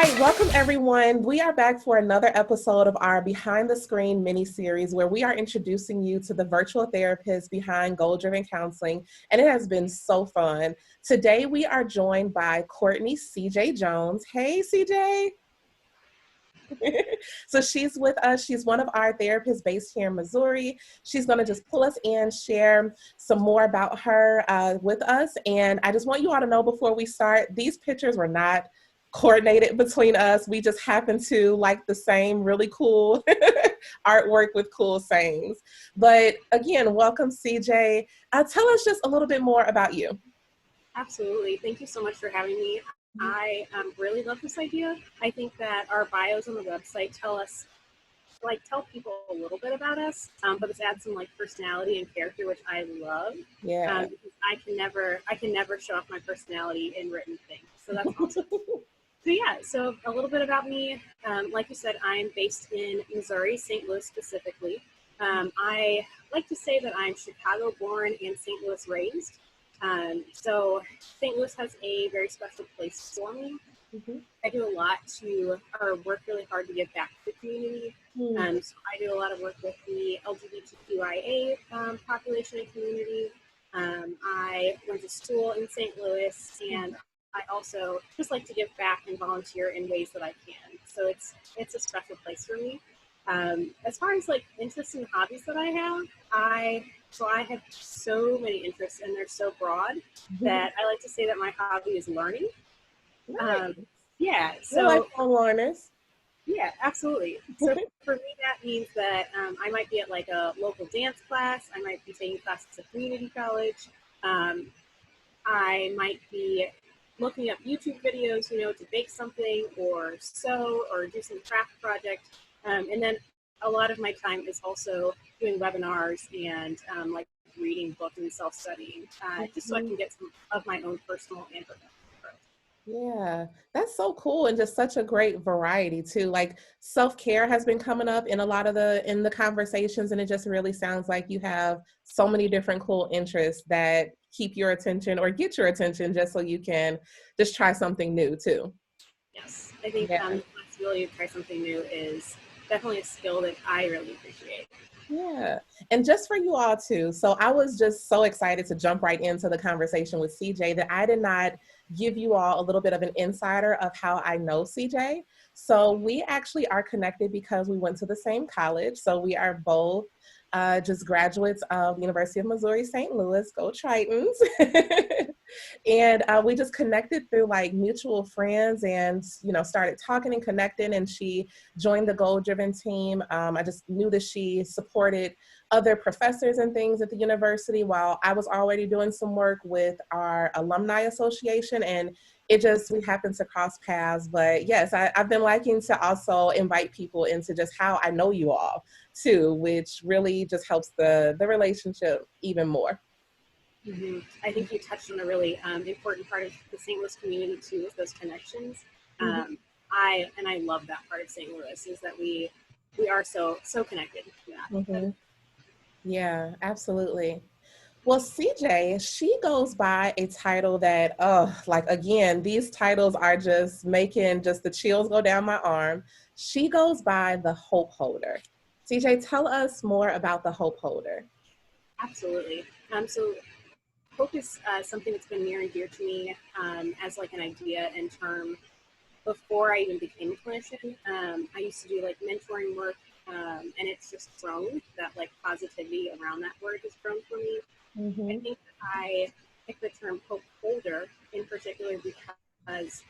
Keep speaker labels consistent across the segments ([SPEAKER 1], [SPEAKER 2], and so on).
[SPEAKER 1] right, welcome everyone. We are back for another episode of our Behind the Screen mini-series where we are introducing you to the virtual therapists behind goal-driven counseling, and it has been so fun. Today we are joined by Courtney CJ Jones. Hey CJ. So she's with us. She's one of our therapists based here in Missouri. She's going to just pull us in, share some more about her with us. And I just want you all to know before we start, these pictures were not coordinated between us. We just happen to like the same really cool artwork with cool sayings. But again, welcome CJ. Tell us just a little bit more about you.
[SPEAKER 2] Absolutely. Thank you so much for having me. I really love this idea. I think that our bios on the website tell people a little bit about us, but it's add some personality and character, which I love.
[SPEAKER 1] Yeah.
[SPEAKER 2] Because I can never show off my personality in written things. So that's awesome. So a little bit about me. Like you said, I'm based in Missouri, St. Louis specifically. I like to say that I'm Chicago born and St. Louis raised. So St. Louis has a very special place for me. Mm-hmm. I do a lot work really hard to give back to the community. So I do a lot of work with the LGBTQIA population and community. I went to school in St. Louis, and I also just like to give back and volunteer in ways that I can. So it's a special place for me. As far as interests and hobbies that I have, I have so many interests, and they're so broad that I like to say that my hobby is learning.
[SPEAKER 1] Nice.
[SPEAKER 2] So
[SPEAKER 1] we're lifelong learners.
[SPEAKER 2] Yeah, absolutely. So for me, that means that I might be at a local dance class. I might be taking classes at community college. I might be looking up YouTube videos, to bake something or sew or do some craft project. And then a lot of my time is also doing webinars and reading books and self-studying, just so I can get some of my own personal and professional growth.
[SPEAKER 1] Yeah, that's so cool, and just such a great variety too. Self-care has been coming up in a lot of the conversations, and it just really sounds like you have so many different cool interests that keep your attention or get your attention just so you can just try something new too.
[SPEAKER 2] Yes, I think the flexibility to try something new is definitely a skill that I really appreciate.
[SPEAKER 1] Yeah. And just for you all too. So I was just so excited to jump right into the conversation with CJ that I did not give you all a little bit of an insider of how I know CJ. So we actually are connected because we went to the same college. So we are both just graduates of University of Missouri, St. Louis, go Tritons. And we just connected through mutual friends and, started talking and connecting, and she joined the goal-driven team. I just knew that she supported other professors and things at the university while I was already doing some work with our alumni association, and we happened to cross paths. But yes, I've been liking to also invite people into just how I know you all too, which really just helps the relationship even more.
[SPEAKER 2] Mm-hmm. I think you touched on a really important part of the St. Louis community too, is those connections. I love that part of St. Louis, is that we are so connected.
[SPEAKER 1] Yeah, absolutely. Well, CJ, she goes by a title that, again, these titles are just making just the chills go down my arm. She goes by the Hope Holder. CJ, tell us more about the Hope Holder.
[SPEAKER 2] Absolutely. So hope is something that's been near and dear to me as an idea and term before I even became a clinician. I used to do mentoring work, and it's just grown. That positivity around that word has grown for me. I think that I picked the term hope holder in particular because,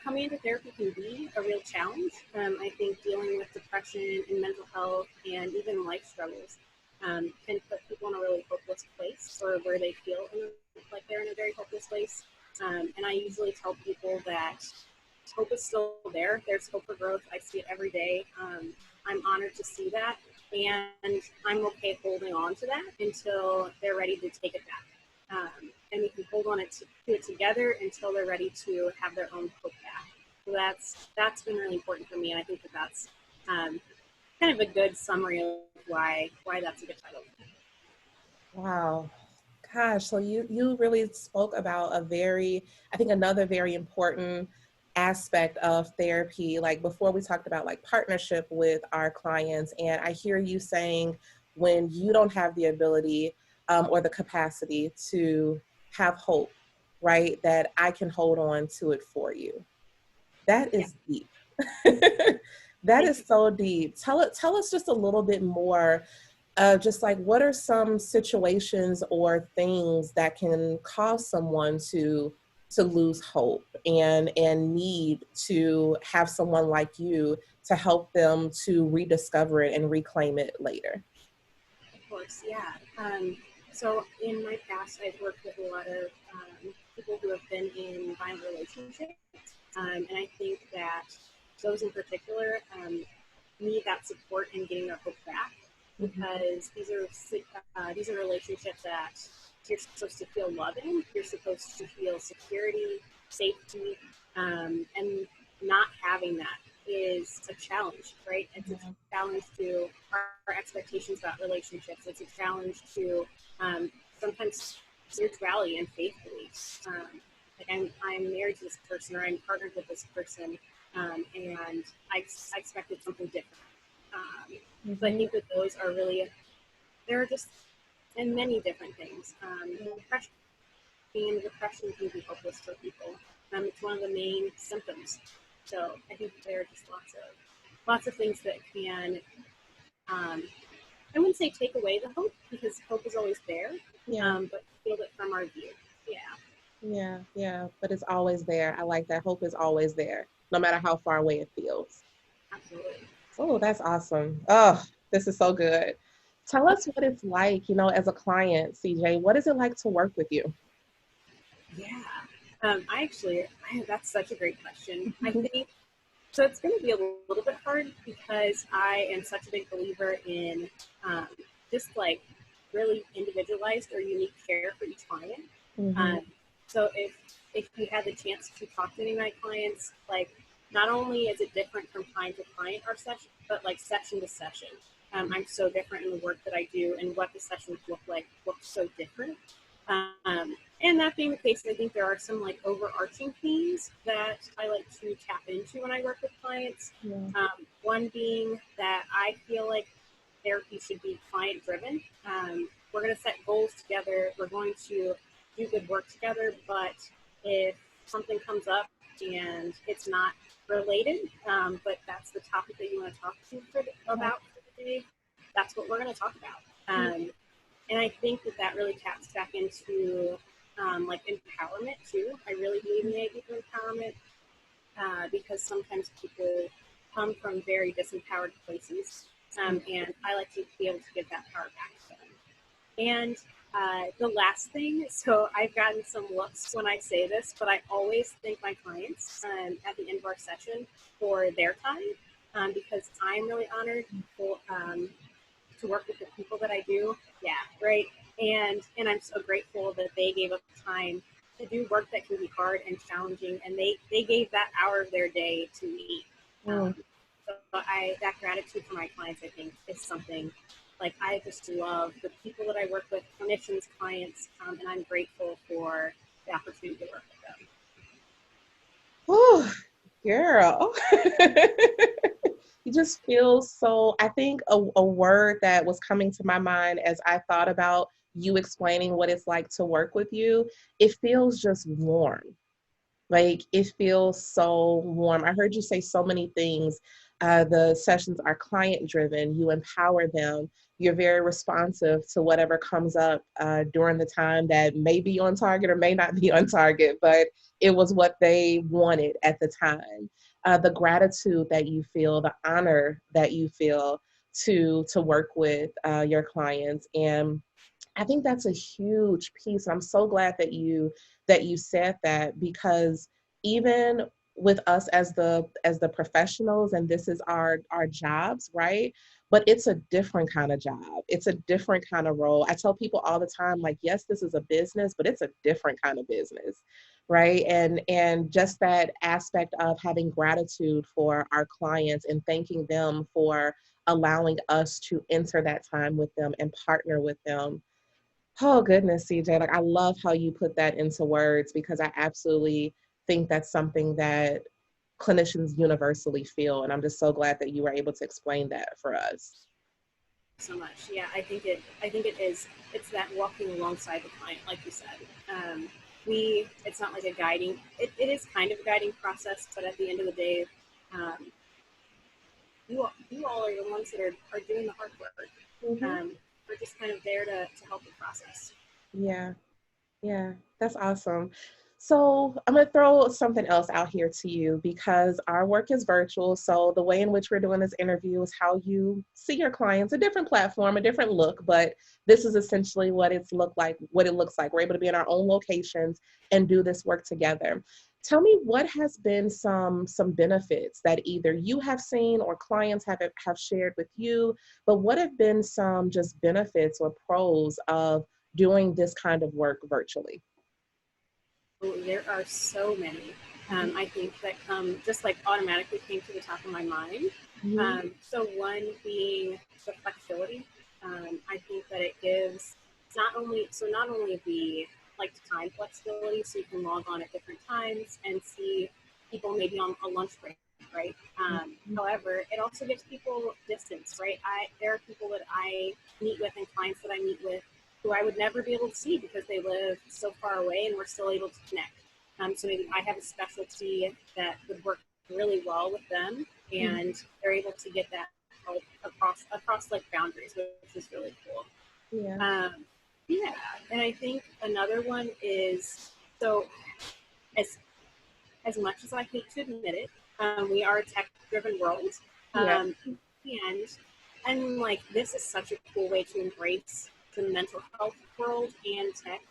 [SPEAKER 2] coming into therapy can be a real challenge. I think dealing with depression and mental health and even life struggles can put people in a really hopeless place, or where they feel like they're in a very hopeless place. And I usually tell people that hope is still there. There's hope for growth. I see it every day. I'm honored to see that, and I'm okay holding on to that until they're ready to take it back. And we can hold on to it together until they're ready to have their own hope back. So that's been really important for me, and I think that's kind of a good summary of why that's a good title.
[SPEAKER 1] Wow. Gosh, so you really spoke about another very important aspect of therapy, like before we talked about like partnership with our clients, and I hear you saying when you don't have the ability or the capacity to have hope, right, that I can hold on to it for you. That
[SPEAKER 2] Yeah.
[SPEAKER 1] is deep. That
[SPEAKER 2] Thank
[SPEAKER 1] is
[SPEAKER 2] you.
[SPEAKER 1] so deep. Tell us just a little bit more, just like what are some situations or things that can cause someone to lose hope and need to have someone like you to help them to rediscover it and reclaim it later.
[SPEAKER 2] Of course, yeah. So in my past, I've worked with a lot of people who have been in violent relationships, and I think that those in particular need that support in getting their hope back,
[SPEAKER 1] Mhm.
[SPEAKER 2] because these are relationships that you're supposed to feel loving, you're supposed to feel security, safety, and not having that is a challenge, right? It's a
[SPEAKER 1] Yeah.
[SPEAKER 2] challenge to our expectations about relationships. It's a challenge to sometimes spirituality and faith beliefs. Like I'm married to this person, or I'm partnered with this person, and I expected something different. So I
[SPEAKER 1] Mhm.
[SPEAKER 2] think that those are really, they're just, and many different things. Depression, being in depression can be hopeless for people. It's one of the main symptoms. So I think there are just lots of things that can, um, I wouldn't say take away the hope, because hope is always there,
[SPEAKER 1] Yeah.
[SPEAKER 2] but feel it from our view. Yeah,
[SPEAKER 1] Yeah. Yeah. But it's always there. I like that. Hope is always there, no matter how far away it feels.
[SPEAKER 2] absolutely.
[SPEAKER 1] Oh, that's awesome. Oh, this is so good. Tell us what it's like, as a client, CJ. What is it like to work with you?
[SPEAKER 2] Yeah. That's such a great question. I think so. It's going to be a little bit hard because I am such a big believer in um, just like really individualized or unique care for each client.
[SPEAKER 1] Hmm.
[SPEAKER 2] Um, so if you had the chance to talk to any of my clients, like not only is it different from client to client our session, but like session to session. I'm so different in the work that I do, and what the sessions look like looks so different. And that being the case, I think there are some like overarching themes that I like to tap into when I work with clients.
[SPEAKER 1] Yeah.
[SPEAKER 2] One being that I feel like therapy should be client driven. We're going to set goals together. We're going to do good work together. But if something comes up and it's not related, but that's the topic that you want to talk to about for the day, that's what we're going to talk about. And I think that that really taps back into like empowerment too. I really believe in the idea of empowerment, because sometimes people come from very disempowered places, and I like to be able to give that power back to them. And the last thing, so I've gotten some looks when I say this, but I always thank my clients at the end of our session for their time, because I'm really honored for, to work with the people that I do. Yeah, right. And I'm so grateful that they gave up time to do work that can be hard and challenging, and they gave that hour of their day to me.
[SPEAKER 1] Mm.
[SPEAKER 2] So I that gratitude for my clients, I think, is something like I just love the people that I work with, clinicians, clients, and I'm grateful for the opportunity to work with them.
[SPEAKER 1] Whew, girl. You just feel so, I think a word that was coming to my mind as I thought about you explaining what it's like to work with you, it feels just warm. Like it feels so warm. I heard you say so many things. The sessions are client driven. You empower them. You're very responsive to whatever comes up during the time that may be on target or may not be on target, but it was what they wanted at the time. The gratitude that you feel, the honor that you feel to work with your clients, and I think that's a huge piece. I'm so glad that you said that because even with us as the professionals, and this is our jobs, right? But it's a different kind of job. It's a different kind of role. I tell people all the time, like, yes, this is a business, but it's a different kind of business, right? And just that aspect of having gratitude for our clients and thanking them for allowing us to enter that time with them and partner with them. Oh goodness, CJ, like I love how you put that into words because I absolutely think that's something that clinicians universally feel. And I'm just so glad that you were able to explain that for us.
[SPEAKER 2] So much. Yeah, I think it is. It's that walking alongside the client, like you said. It's not like a guiding. It is kind of a guiding process, but at the end of the day, um, you all are the ones that are doing the hard work.
[SPEAKER 1] Mm-hmm.
[SPEAKER 2] We're just kind of there to help the process.
[SPEAKER 1] Yeah. Yeah, that's awesome. So I'm going to throw something else out here to you because our work is virtual. So the way in which we're doing this interview is how you see your clients, a different platform, a different look, but this is essentially what it looks like. We're able to be in our own locations and do this work together. Tell me what has been some benefits that either you have seen or clients have shared with you, but what have been some just benefits or pros of doing this kind of work virtually?
[SPEAKER 2] Oh, there are so many. I think that come just like automatically came to the top of my mind.
[SPEAKER 1] Mm-hmm.
[SPEAKER 2] So one being the flexibility. I think that it gives not only the like time flexibility, so you can log on at different times and see people maybe on a lunch break, right? However, it also gives people distance, right? There are people that I meet with and clients that I meet with who I would never be able to see because they live so far away, and we're still able to connect. So maybe I have a specialty that would work really well with them, and they're able to get that help across like boundaries, which is really cool.
[SPEAKER 1] Yeah.
[SPEAKER 2] Yeah, and I think another one is so as as much as I hate to admit it, we are a tech-driven world,
[SPEAKER 1] Yeah.
[SPEAKER 2] and like this is such a cool way to embrace the mental health world and tech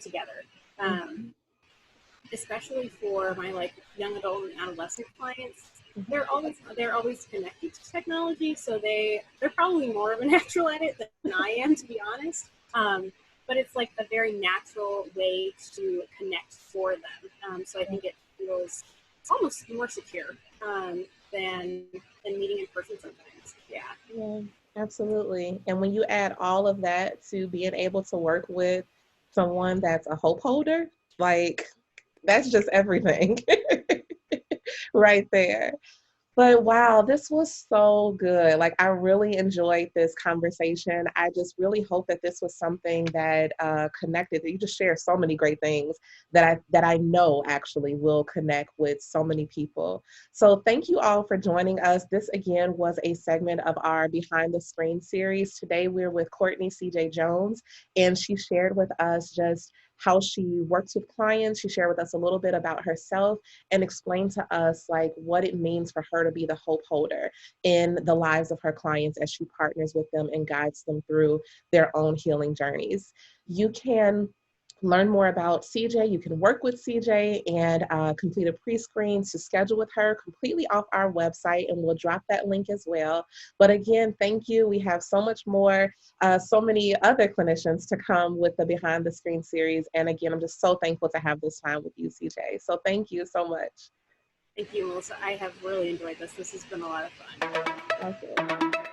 [SPEAKER 2] together. Um,
[SPEAKER 1] Mhm.
[SPEAKER 2] Especially for my like young adult and adolescent clients,
[SPEAKER 1] Mhm.
[SPEAKER 2] they're always connected to technology, so they're probably more of a natural at it than I am, to be honest. But it's like a very natural way to connect for them. So I think it feels almost more secure than meeting in person sometimes. Yeah.
[SPEAKER 1] Yeah, absolutely. And when you add all of that to being able to work with someone that's a hope holder, like that's just everything right there. But wow, this was so good. Like, I really enjoyed this conversation. I just really hope that this was something that connected. That you just share so many great things that I know actually will connect with so many people. So thank you all for joining us. This again was a segment of our Behind the Screen series. Today we're with Courtney C.J. Jones, and she shared with us just how she works with clients. She shared with us a little bit about herself and explain to us like what it means for her to be the hope holder in the lives of her clients as she partners with them and guides them through their own healing journeys. You can learn more about CJ. You can work with CJ and complete a pre-screen to schedule with her completely off our website, and we'll drop that link as well. But again, thank you. We have so much more, so many other clinicians to come with the Behind the Screen series. And again, I'm just so thankful to have this time with you, CJ. So thank you so much.
[SPEAKER 2] Thank you, Melissa. I have really enjoyed this. This has been a lot of fun.
[SPEAKER 1] Okay.